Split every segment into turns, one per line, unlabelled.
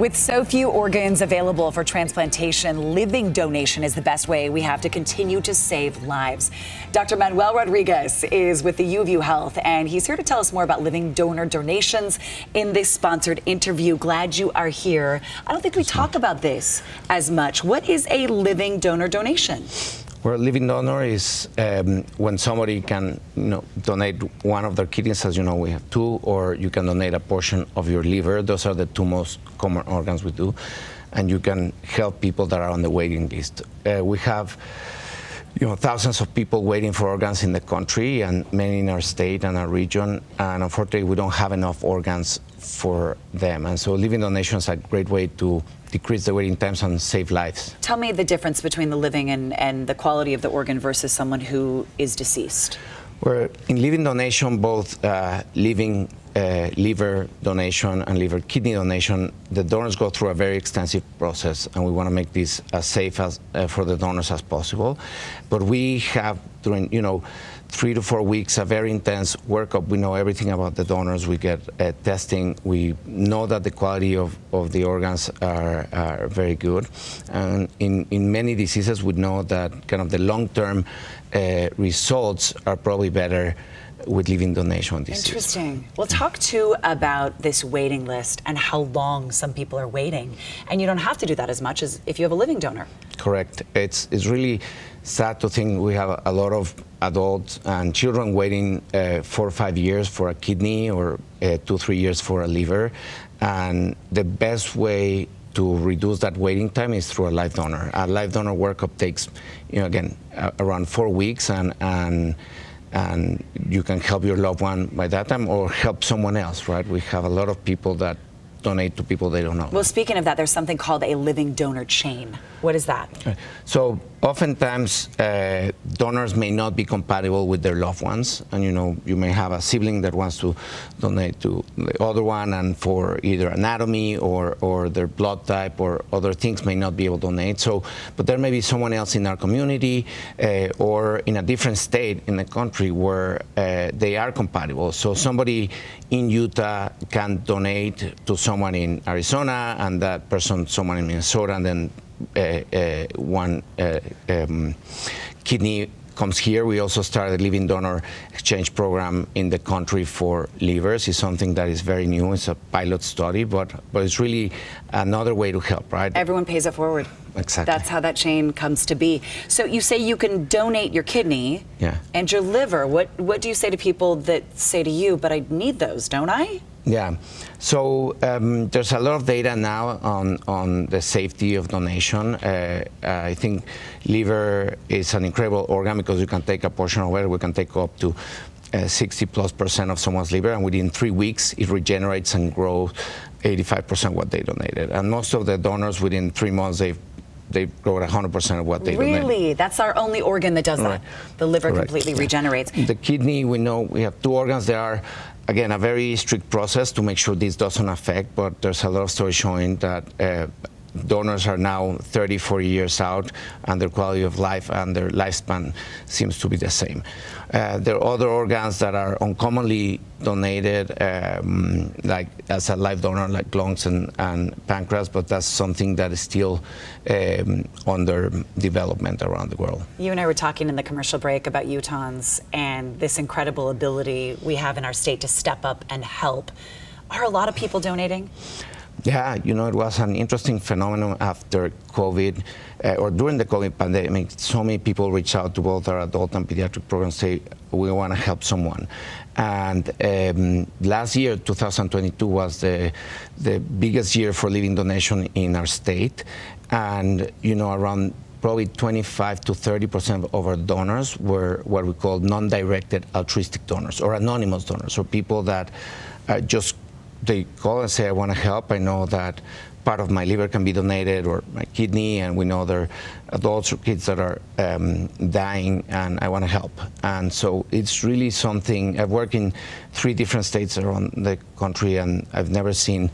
With so few organs available for transplantation, living donation is the best way we have to continue to save lives. Dr. Manuel Rodriguez is with the U of U Health, and he's here to tell us more about living donor donations in this sponsored interview. Glad you are here. I don't think we talk about this as much. What is a living donor donation?
Well, living donor is when somebody can, donate one of their kidneys. As you know, we have two, or you can donate a portion of your liver. Those are the two most common organs we do, and you can help people that are on the waiting list. We have, thousands of people waiting for organs in the country, and many in our state and our region. And unfortunately, we don't have enough organs for them. And so, living donation is a great way to decrease the waiting times and save lives.
Tell me the difference between the living and the quality of the organ versus someone who is deceased.
Well, in living donation, both living liver donation and liver kidney donation, the donors go through a very extensive process, and we want to make this as safe as for the donors as possible. But we have, during 3 to 4 weeks, a very intense workup. We know everything about the donors. We get testing. We know that the quality of the organs are very good. And in many diseases, we know that kind of the long-term results are probably better with living donation disease.
Interesting. Well, talk too about this waiting list and how long some people are waiting. And you don't have to do that as much as if you have a living donor.
Correct. It's really sad to think we have a lot of adults and children waiting 4 or 5 years for a kidney, or 2 or 3 years for a liver. And the best way to reduce that waiting time is through a live donor. A live donor workup takes, again, around 4 weeks, and you can help your loved one by that time, or help someone else, right? We have a lot of people that donate to people they don't know.
Well, speaking of that, there's something called a living donor chain. What is that?
So oftentimes donors may not be compatible with their loved ones, and you may have a sibling that wants to donate to the other one, and for either anatomy or their blood type or other things may not be able to donate. So, but there may be someone else in our community or in a different state in the country where they are compatible. So somebody in Utah can donate to someone in Arizona, and that person someone in Minnesota, and then one kidney comes here. We also started a living donor exchange program in the country for livers. It's something that is very new. It's a pilot study, but it's really another way to help, right?
Everyone pays it forward.
Exactly.
That's how that chain comes to be. So you say you can donate your kidney and your liver. What do you say to people that say to you, but I need those, don't I?
Yeah, so there's a lot of data now on the safety of donation. I think liver is an incredible organ because you can take a portion of it. We can take up to 60+% of someone's liver, and within 3 weeks it regenerates and grows 85% what they donated. And most of the donors, within 3 months, they grow at 100% of what they donate.
Really? That's our only organ that does that. The liver completely regenerates.
The kidney, we know we have 2 organs. There are, again, a very strict process to make sure this doesn't affect, but there's a lot of stories showing that donors are now 30, 40 years out, and their quality of life and their lifespan seems to be the same. There are other organs that are uncommonly donated, like as a live donor, like lungs and pancreas, but that's something that is still under development around the world.
You and I were talking in the commercial break about Utahns and this incredible ability we have in our state to step up and help. Are a lot of people donating?
Yeah, it was an interesting phenomenon after COVID, or during the COVID pandemic. So many people reached out to both our adult and pediatric programs, say, we want to help someone. And last year, 2022, was the biggest year for living donation in our state. And, around probably 25 to 30% of our donors were what we call non-directed altruistic donors, or anonymous donors, or people that they call and say, I want to help. I know that part of my liver can be donated, or my kidney, and we know there are adults or kids that are dying, and I want to help. And so it's really something. I've worked in 3 different states around the country, and I've never seen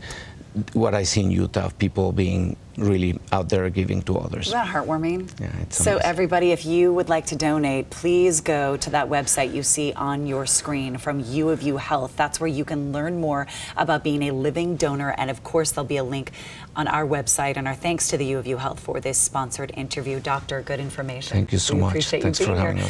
what I see in Utah of people being really out there giving to others.
Isn't that heartwarming?
Yeah, it's
so
amazing.
everybody, if you would like to donate, please go to that website you see on your screen from U of U Health. That's where you can learn more about being a living donor. And of course, there'll be a link on our website. And our thanks to the U of U Health for this sponsored interview. Doctor, good information.
Thank you so
We
much.
appreciate
Thanks
you
for
being
having
here.
us.